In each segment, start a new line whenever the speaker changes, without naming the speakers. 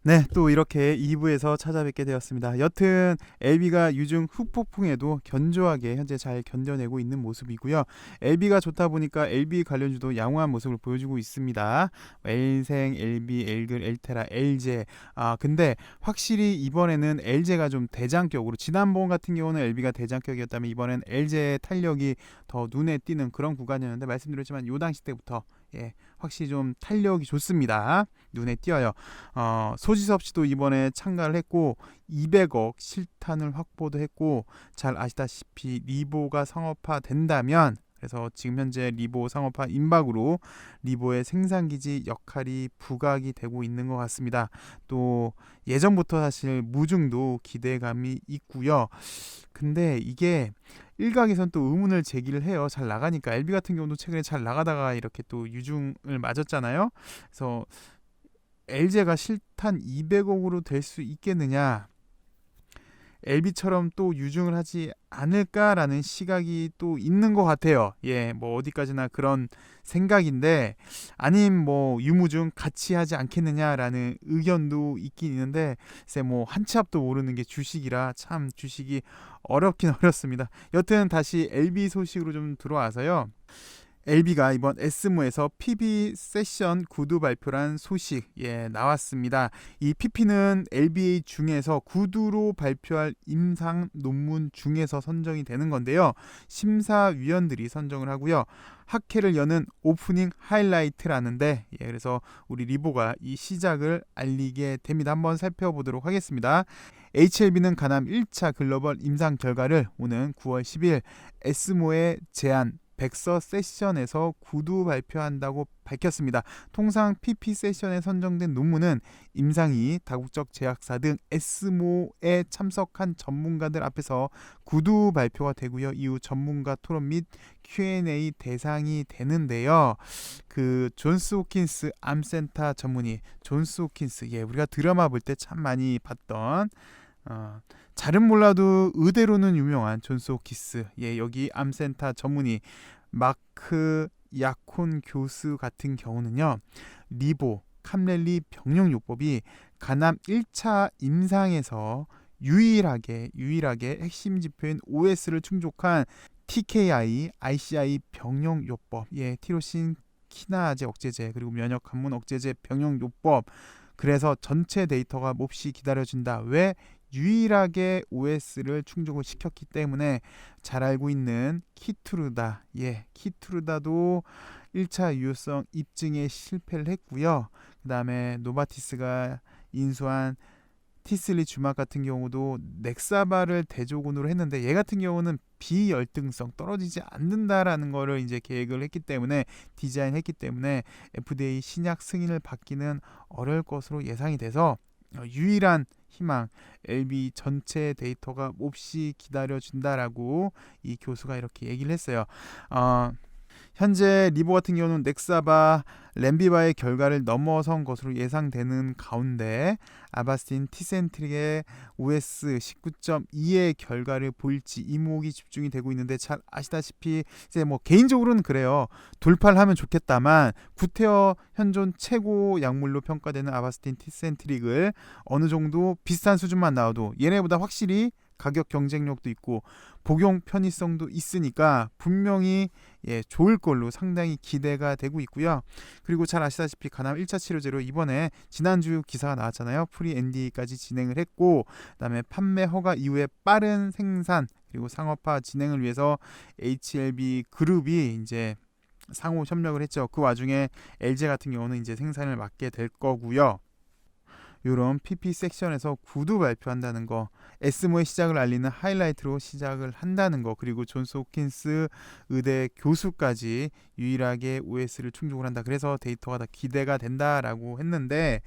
네, 또 이렇게 2부에서 찾아뵙게 되었습니다. 여튼 LB가 유중 후폭풍에도 견조하게 현재 잘 견뎌내고 있는 모습이고요. LB가 좋다 보니까 LB 관련주도 양호한 모습을 보여주고 있습니다. 엘생, LB, 엘글, 엘테라, 엘제. 근데 확실히 이번에는 엘제가 좀 대장격으로, 지난번 같은 경우는 LB가 대장격이었다면 이번엔 엘제의 탄력이 더 눈에 띄는 그런 구간이었는데, 말씀드렸지만 요 당시 때부터 확실히 좀 탄력이 좋습니다. 눈에 띄어요. 소지섭 씨도 이번에 참가를 했고 200억 실탄을 확보도 했고, 잘 아시다시피 리보가 상업화 된다면, 그래서 지금 현재 리보 상업화 임박으로 리보의 생산기지 역할이 부각이 되고 있는 것 같습니다. 또 예전부터 사실 무중도 기대감이 있고요. 근데 이게 일각에선 또 의문을 제기를 해요. 잘 나가니까. LB 같은 경우도 최근에 잘 나가다가 이렇게 또 유중을 맞았잖아요. 그래서 LG가 실탄 200억으로 될 수 있겠느냐, LB처럼 또 유중을 하지 않을까라는 시각이 또 있는 것 같아요. 뭐 어디까지나 그런 생각인데, 아님 뭐 유무중 같이 하지 않겠느냐라는 의견도 있긴 있는데, 글쎄 뭐 한 치 앞도 모르는 게 주식이라 참 주식이 어렵긴 어렵습니다. 여튼 다시 LB 소식으로 좀 들어와서요. LB가 이번 에스모에서 PB 세션 구두 발표란 소식 나왔습니다. 이 PP는 LBA 중에서 구두로 발표할 임상 논문 중에서 선정이 되는 건데요. 심사위원들이 선정을 하고요. 학회를 여는 오프닝 하이라이트라는데, 그래서 우리 리보가 이 시작을 알리게 됩니다. 한번 살펴보도록 하겠습니다. HLB는 가남 1차 글로벌 임상 결과를 오는 9월 10일 에스모에 제안 백서 세션에서 구두 발표한다고 밝혔습니다. 통상 PP 세션에 선정된 논문은 임상이 다국적 제약사 등 에스모에 참석한 전문가들 앞에서 구두 발표가 되고요. 이후 전문가 토론 및 Q&A 대상이 되는데요. 그 존스 호킨스 암센터 전문의 존스 호킨스, 우리가 드라마 볼 때 참 많이 봤던, 잘은 몰라도 의대로는 유명한 존스 호키스, 여기 암센터 전문의 마크 야콘 교수 같은 경우는요, 리보 캄렐리 병용요법이 가남 1차 임상에서 유일하게 핵심 지표인 OS를 충족한 TKI, ICI 병용요법, 티로신 키나제 억제제, 그리고 면역 관문 억제제 병용요법, 그래서 전체 데이터가 몹시 기다려진다. 왜? 유일하게 OS를 충족을 시켰기 때문에. 잘 알고 있는 키투르다, 키투르다도 1차 유효성 입증에 실패를 했고요. 그 다음에 노바티스가 인수한 티슬리 주막 같은 경우도 넥사바를 대조군으로 했는데, 얘 같은 경우는 비열등성, 떨어지지 않는다라는 거를 이제 계획을 했기 때문에, 디자인했기 때문에 FDA 신약 승인을 받기는 어려울 것으로 예상이 돼서, 유일한 희망, LB 전체 데이터가 몹시 기다려진다라고 이 교수가 이렇게 얘기를 했어요. 현재 리보 같은 경우는 넥사바, 램비바의 결과를 넘어선 것으로 예상되는 가운데, 아바스틴 티센트릭의 OS 19.2의 결과를 보일지 이목이 집중이 되고 있는데, 잘 아시다시피 이제 뭐 개인적으로는 그래요. 돌파를 하면 좋겠다만 구테어 현존 최고 약물로 평가되는 아바스틴 티센트릭을 어느 정도 비슷한 수준만 나와도 얘네보다 확실히 가격 경쟁력도 있고 복용 편의성도 있으니까 분명히 좋을 걸로 상당히 기대가 되고 있고요. 그리고 잘 아시다시피 가남 1차 치료제로 이번에 지난주 기사가 나왔잖아요. 프리 NDA까지 진행을 했고, 그다음에 판매 허가 이후에 빠른 생산 그리고 상업화 진행을 위해서 HLB 그룹이 이제 상호 협력을 했죠. 그 와중에 LG 같은 경우는 이제 생산을 맡게 될 거고요. 이런 PP 섹션에서 구두 발표한다는 거, 에스모의 시작을 알리는 하이라이트로 시작을 한다는 거, 그리고 존스 호킨스 의대 교수까지 유일하게 OS를 충족을 한다. 그래서 데이터가 다 기대가 된다라고 했는데,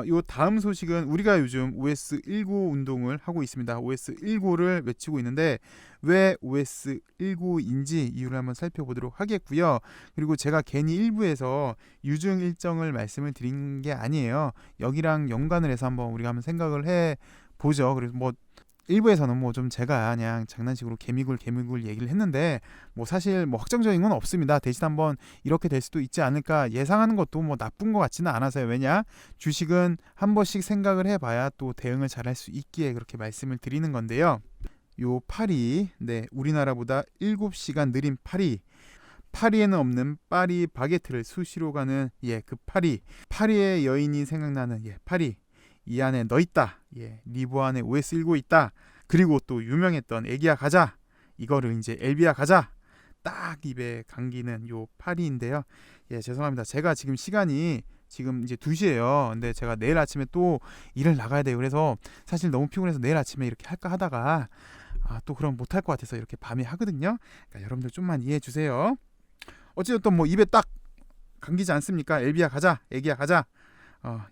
요 다음 소식은 우리가 요즘 OS19 운동을 하고 있습니다. OS19를 외치고 있는데, 왜 OS19인지 이유를 한번 살펴보도록 하겠고요. 그리고 제가 괜히 일부에서 유증 일정을 말씀을 드린 게 아니에요. 여기랑 연관을 해서 한번 우리가 한번 생각을 해 보죠. 그래서 뭐 일부에서는 뭐 좀 제가 그냥 장난식으로 개미굴 얘기를 했는데 뭐 사실 뭐 확정적인 건 없습니다. 대신 한번 이렇게 될 수도 있지 않을까 예상하는 것도 뭐 나쁜 것 같지는 않아서요. 왜냐, 주식은 한 번씩 생각을 해봐야 또 대응을 잘할 수 있기에 그렇게 말씀을 드리는 건데요. 요 파리, 네, 우리나라보다 7시간 느린 파리에는 없는 파리 바게트를 수시로 가는 그 파리의 여인이 생각나는 파리, 이 안에 너 있다, 리보 안에 OS 19 있다. 그리고 또 유명했던 애기야 가자, 이거를 이제 엘비야 가자, 딱 입에 감기는 요 파리인데요. 죄송합니다. 제가 지금 시간이 지금 이제 2시예요. 근데 제가 내일 아침에 또 일을 나가야 돼요. 그래서 사실 너무 피곤해서 내일 아침에 이렇게 할까 하다가 또 그럼 못할 것 같아서 이렇게 밤에 하거든요. 그러니까 여러분들 좀만 이해해 주세요. 어찌됐든 뭐 입에 딱 감기지 않습니까? 엘비야 가자, 애기야 가자,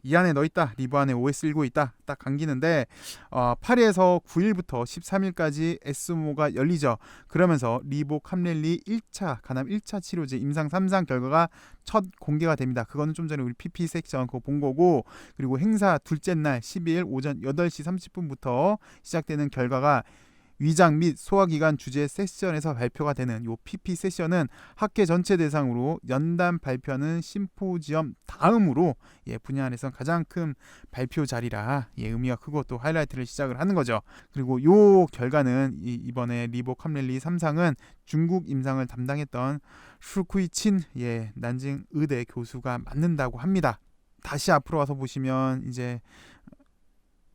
이 안에 너 있다, 리브 안에 OS 19 있다, 딱 감기는데 8일에서 9일부터 13일까지 에스모가 열리죠. 그러면서 리보 캄렐리 1차 가남 1차 치료제 임상 3상 결과가 첫 공개가 됩니다. 그거는 좀 전에 우리 PP 섹션 그거 본 거고, 그리고 행사 둘째 날 12일 오전 8시 30분부터 시작되는 결과가 위장 및 소화기관 주제 세션에서 발표가 되는 요 PP 세션은 학회 전체 대상으로 연단 발표하는 심포지엄 다음으로 분야 안에서 가장 큰 발표 자리라 의미가 크고 또 하이라이트를 시작을 하는 거죠. 그리고 요 결과는 이번에 리보 캄렐리 3상은 중국 임상을 담당했던 슈쿠이친 난징 의대 교수가 맡는다고 합니다. 다시 앞으로 와서 보시면 이제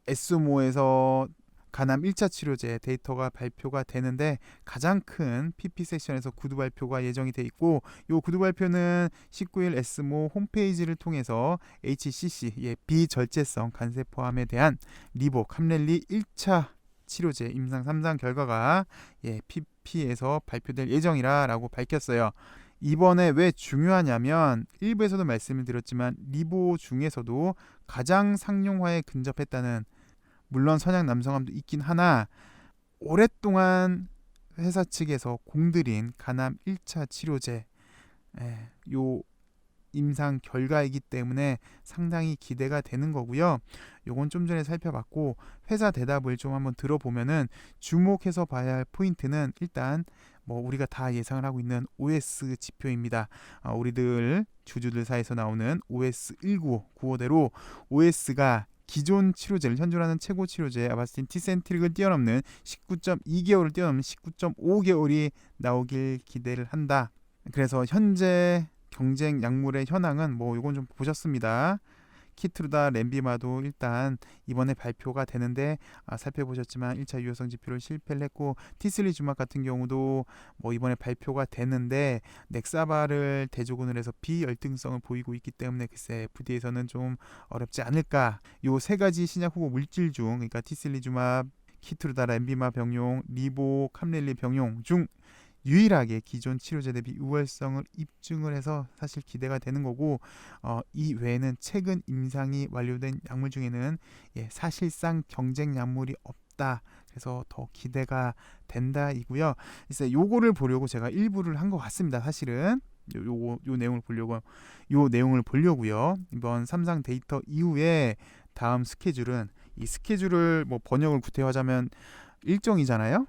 에스모에서 가남 1차 치료제 데이터가 발표가 되는데 가장 큰 PP 섹션에서 구두 발표가 예정이 돼 있고, 이 구두 발표는 19일 에스모 홈페이지를 통해서 HCC 비절제성 간세포암에 대한 리보 캄렐리 1차 치료제 임상 3상 결과가 PP에서 발표될 예정이라고 밝혔어요. 이번에 왜 중요하냐면 일부에서도 말씀을 드렸지만 리보 중에서도 가장 상용화에 근접했다는, 물론 선약 남성암도 있긴 하나 오랫동안 회사 측에서 공들인 가남 1차 치료제 요 임상 결과이기 때문에 상당히 기대가 되는 거고요. 요건 좀 전에 살펴봤고, 회사 대답을 좀 한번 들어보면은 주목해서 봐야 할 포인트는 일단 뭐 우리가 다 예상을 하고 있는 OS 지표입니다. 우리들 주주들 사이에서 나오는 OS 1995대로 OS가 기존 치료제를 현존하는 최고 치료제 아바스틴 티센트릭을 뛰어넘는 19.2개월을 뛰어넘는 19.5개월이 나오길 기대를 한다. 그래서 현재 경쟁 약물의 현황은 뭐 이건 좀 보셨습니다. 키트루다 렌비마도 일단 이번에 발표가 되는데 살펴보셨지만 1차 유효성 지표를 실패를 했고, 티슬리주막 같은 경우도 뭐 이번에 발표가 되는데 넥사바를 대조군을 해서 비열등성을 보이고 있기 때문에 글쎄 FDA에서는 좀 어렵지 않을까. 요 세 가지 신약 후보 물질 중, 그러니까 티슬리주막, 키트루다 렌비마 병용, 리보 캄렐리 병용 중 유일하게 기존 치료제 대비 우월성을 입증을 해서 사실 기대가 되는 거고, 이 외에는 최근 임상이 완료된 약물 중에는 사실상 경쟁 약물이 없다. 그래서 더 기대가 된다 이고요. 글쎄 요거를 보려고 제가 일부를 한 것 같습니다. 사실은 요 내용을 보려고요. 이번 3상 데이터 이후에 다음 스케줄은, 이 스케줄을 뭐 번역을 구태하자면 일정이잖아요.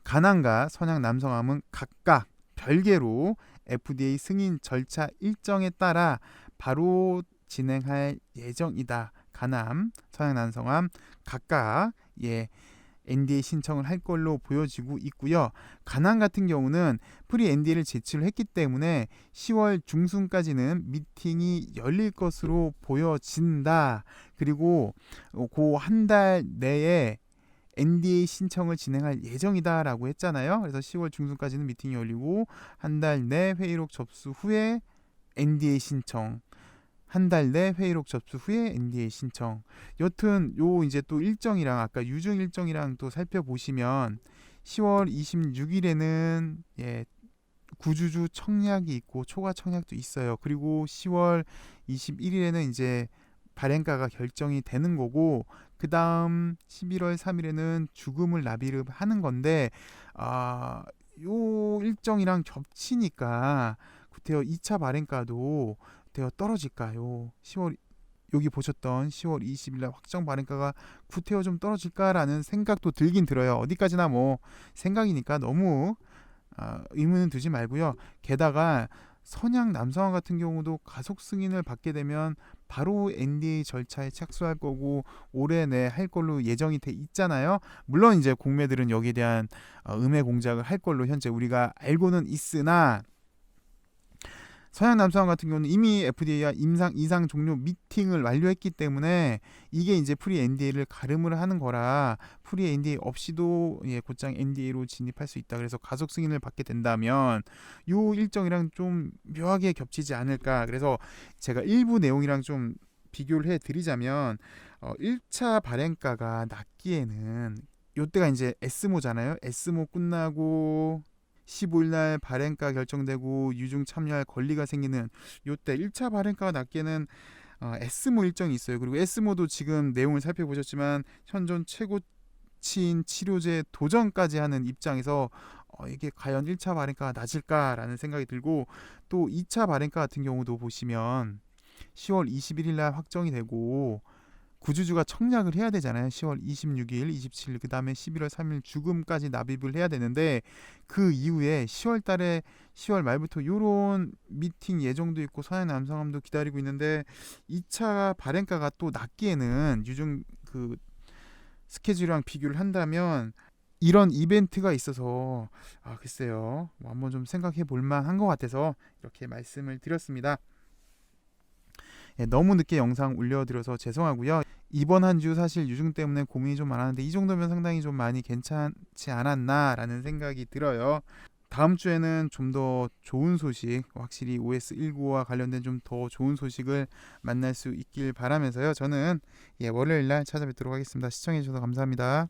가난과 선약 남성암은 각각 별개로 FDA 승인 절차 일정에 따라 바로 진행할 예정이다. 가남, 선약 남성암 각각 NDA 신청을 할 걸로 보여지고 있고요. 가남 같은 경우는 프리 NDA를 제출을 했기 때문에 10월 중순까지는 미팅이 열릴 것으로 보여진다. 그리고 그 한 달 내에 NDA 신청을 진행할 예정이다라고 했잖아요. 그래서 10월 중순까지는 미팅이 열리고 한 달 내 회의록 접수 후에 NDA 신청, 한 달 내 회의록 접수 후에 NDA 신청. 여튼 요 이제 또 일정이랑 아까 유증 일정이랑 또 살펴보시면 10월 26일에는 구주주 청약이 있고 초과 청약도 있어요. 그리고 10월 21일에는 이제 발행가가 결정이 되는 거고, 그 다음 11월 3일에는 죽음을 나비를 하는 건데 요 일정이랑 겹치니까 구태여 2차 발행가도 구태여 떨어질까요? 10월 여기 보셨던 10월 20일 날 확정 발행가가 구태여 좀 떨어질까라는 생각도 들긴 들어요. 어디까지나 뭐 생각이니까 너무 의문은 두지 말고요. 게다가 선양 남성화 같은 경우도 가속 승인을 받게 되면 바로 NDA 절차에 착수할 거고 올해 내 할 걸로 예정이 돼 있잖아요. 물론 이제 공매들은 여기에 대한 음해 공작을 할 걸로 현재 우리가 알고는 있으나 서양 남성 같은 경우는 이미 FDA와 이상 종료 미팅을 완료했기 때문에 이게 이제 프리 NDA를 가름을 하는 거라 프리 NDA 없이도 곧장 NDA로 진입할 수 있다. 그래서 가속 승인을 받게 된다면 요 일정이랑 좀 묘하게 겹치지 않을까. 그래서 제가 일부 내용이랑 좀 비교를 해 드리자면 1차 발행가가 낮기에는 요때가 이제 에스모잖아요. 에스모 끝나고 15일 날 발행가 결정되고 유중 참여할 권리가 생기는 요때 1차 발행가가 낮게는 에스모 일정이 있어요. 그리고 에스모도 지금 내용을 살펴보셨지만 현존 최고치인 치료제 도전까지 하는 입장에서 이게 과연 1차 발행가가 낮을까라는 생각이 들고 또 2차 발행가 같은 경우도 보시면 10월 21일 날 확정이 되고 구주주가 청약을 해야 되잖아요. 10월 26일, 27일, 그 다음에 11월 3일 주금까지 납입을 해야 되는데 그 이후에 10월 달에 10월 말부터 요런 미팅 예정도 있고 서양 남성함도 기다리고 있는데 2차 발행가가 또 낮기에는 유중 그 스케줄이랑 비교를 한다면 이런 이벤트가 있어서 글쎄요. 뭐 한번 좀 생각해 볼 만한 것 같아서 이렇게 말씀을 드렸습니다. 너무 늦게 영상 올려드려서 죄송하고요. 이번 한 주 사실 유중 때문에 고민이 좀 많았는데 이 정도면 상당히 좀 많이 괜찮지 않았나라는 생각이 들어요. 다음 주에는 좀 더 좋은 소식, 확실히 OS19와 관련된 좀 더 좋은 소식을 만날 수 있길 바라면서요. 저는 월요일 날 찾아뵙도록 하겠습니다. 시청해 주셔서 감사합니다.